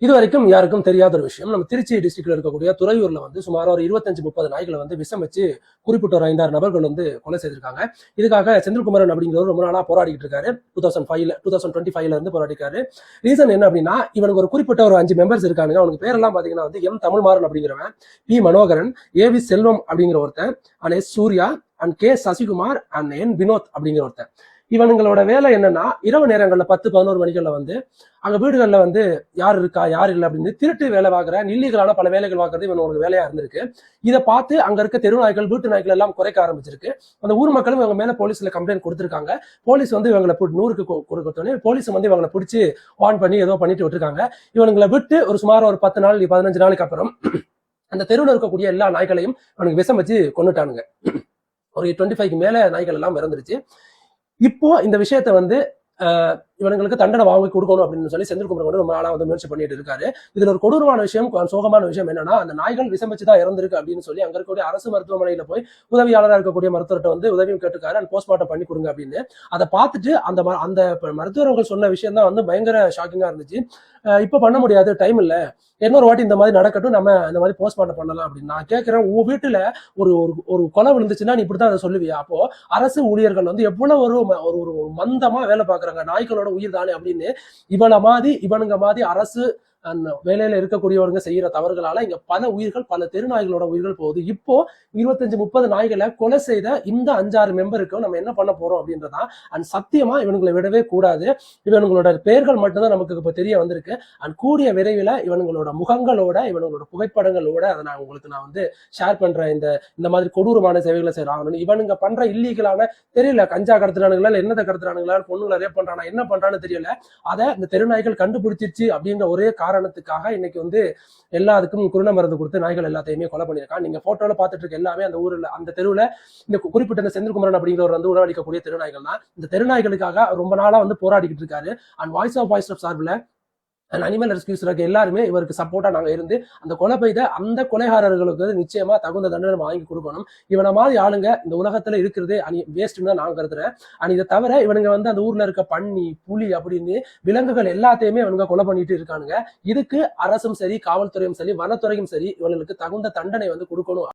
இது வரைக்கும் யாருக்கும் தெரியாத ஒரு விஷயம். நம்ம திருச்சி டிஸ்ட்ரிக்ட்ல இருக்கக்கூடிய துறையூர்ல சுமார் ஒரு 25-30 நாய்களை விஷம் வச்சு குறிப்பிட்ட ஒரு 5-6 நபர்கள் கொலை செய்திருக்காங்க. இதுக்காக செந்தில்குமரன் அப்படிங்கிறவர் ரொம்ப நாளா போராடிட்டு இருக்காரு. 2025ல இருந்து போராடிக்காரு. ரீசன் என்ன அப்படின்னா, இவனுக்கு ஒரு குறிப்பிட்ட ஒரு 5 மெம்பர்ஸ் இருக்கானுங்க. அவனுக்கு பேரெல்லாம் பாத்தீங்கன்னா எம் தமிழ்மாறன் அப்படிங்கிறவன், பி மனோகரன், ஏவி செல்வம் அப்படிங்கிற ஒருத்தன், and S Surya, and K Sasikumar, and N Vinoth அப்படிங்கிற ஒருத்தன். இவனுங்களோட வேலை என்னன்னா, இரவு நேரங்கள்ல 10-11 மணிகள்ல அங்க வீடுகள்ல யார் இருக்கா யார் இல்லை அப்படின்னு திருட்டு வேலை பார்க்குற இல்லீகலான பல வேலைகள் பார்க்கறது இவனோட வேலையா இருந்திருக்கு. இதை பார்த்து அங்க இருக்க தெரு நாய்கள் வீட்டு நாய்கள் எல்லாம் குறைக்க ஆரம்பிச்சிருக்கு. அந்த ஊர் மக்களும் இவங்க மேல போலீஸ்ல கம்ப்ளைண்ட் கொடுத்திருக்காங்க. போலீஸ் இவங்களை 100க்கு கொடுத்தோடனே போலீஸ் இவங்களை பிடிச்சி வார்ன் பண்ணி ஏதோ பண்ணிட்டு விட்டுருக்காங்க. இவங்களை விட்டு ஒரு சுமார் ஒரு 10 நாள் 15 நாளுக்கு அப்புறம் அந்த தெருவில் இருக்கக்கூடிய எல்லா நாய்களையும் அவனுக்கு விஷம் வச்சு கொண்டுட்டானுங்க. ஒரு 25க்கு மேல நாய்கள் எல்லாம் இறந்துருச்சு. இப்போ இந்த விஷயத்த இவனுங்களுக்கு தண்டனை வாங்கி கொடுக்கணும் அப்படின்னு சொல்லி செந்தில்குமரன் ரொம்ப நாளா முயற்சி பண்ணிட்டு இருக்காரு. இதுல ஒரு கொடூரமான விஷயம், சோகமான விஷயம் என்னன்னா, அந்த நாய்கள் விஷம் வச்சுதான் இறந்திருக்கு அப்படின்னு சொல்லி அங்க இருக்கக்கூடிய அரசு மருத்துவமனையில போய் உதவியாளராக இருக்கக்கூடிய மருத்துவர்கிட்ட உதவியும் கேட்டுக்காரு, அந்த போஸ்ட்மார்ட்டம் பண்ணி கொடுங்க அப்படின்னு. அதை பார்த்துட்டு அந்த மருத்துவர்கள் சொன்ன விஷயம் தான் பயங்கர ஷாக்கிங்கா இருந்துச்சு. இப்ப பண்ண முடியாது, டைம் இல்ல, இன்னொரு வாட்டி இந்த மாதிரி நடக்கட்டும், நம்ம இந்த மாதிரி போஸ்ட்மார்ட்டம் பண்ணலாம் அப்படின்னு. நான் கேட்கிறேன், உன் வீட்டுல ஒரு ஒரு கொலை விழுந்துச்சுன்னா நீ இப்படித்தான் அதை சொல்லுவியா? அப்போ அரசு ஊழியர்கள் எவ்வளவு ஒரு மந்தமா வேலை பார்க்கறாங்க, நாய்களோட உயிர் தானே அப்படின்னு. இவனுங்க மாதிரி அரசு அந்த வேலையில இருக்கக்கூடியவங்க செய்யற தவறுகளால இங்க பல உயிர்கள், பல தெருநாய்களோட உயிர்கள் போகுது. இப்போ 25-30 நாய்களை கொலை செய்த இந்த 5-6 மெம்பருக்கு நம்ம என்ன பண்ண போறோம் அப்படின்றதா. அண்ட் சத்தியமா இவனுங்களை விடவே கூடாது. இவனுங்களோட பெயர்கள் மட்டும்தான் நமக்கு இப்ப தெரிய வந்திருக்கு. அண்ட் கூடிய விரைவில் இவனுங்களோட முகங்களோட, இவனுங்களோட புகைப்படங்களோட அதை நான் உங்களுக்கு ஷேர் பண்றேன். இந்த மாதிரி கொடூரமான சேவைகளை செய்யறாங்க. இவனுங்க பண்ற இல்லீகலான தெரியல, கஞ்சா கடத்துறானுங்களா இல்ல என்னதை கடத்துறானுங்களா, பொண்ணுங்களை ரேப் பண்றானா, என்ன பண்றான்னு தெரியல. அதை இந்த தெருநாய்கள் கண்டுபிடிச்சிருச்சு அப்படின்ற ஒரே காரணத்துக்காக இன்னைக்கு எல்லாத்துக்கும் குருண மருந்து கொடுத்து நாய்கள் எல்லாத்தையுமே கொலை பண்ணியிருக்கான். நீங்க போட்டோல பார்த்துட்டு இருக்க எல்லாமே அந்த ஊர்ல, அந்த தெருவுல இந்த குறிப்பிட்ட செந்தில்குமரன் அப்படிங்கிறவர் உணவளிக்கக்கூடிய தெருநாய்கள் தான். இந்த தெருநாய்களுக்காக ரொம்ப நாளா போராடிக்கிட்டு இருக்காரு. அண்ட் வாய்ஸ் ஆஃப் சார்பில் அனிமல் ரெஸ்கியூஸ் எல்லாருமே இவருக்கு சப்போர்ட்டா நாங்க இருந்து அந்த கொலை பெய்த அந்த கொலைகாரர்களுக்கு நிச்சயமா தகுந்த தண்டனை வாங்கி கொடுக்கணும். இவனை மாதிரி ஆளுங்க இந்த உலகத்துல இருக்கிறதே வேஸ்ட்னு தான் நான் கருதுறேன். அண்ட் இதை தவிர இவனுங்க அந்த ஊர்ல இருக்க பன்னி, புலி அப்படின்னு விலங்குகள் எல்லாத்தையுமே இவனுங்க கொலை பண்ணிட்டு இருக்கானுங்க. இதுக்கு அரசும் சரி, காவல்துறையும் சரி, வனத்துறையும் சரி இவங்களுக்கு தகுந்த தண்டனை கொடுக்கணும்.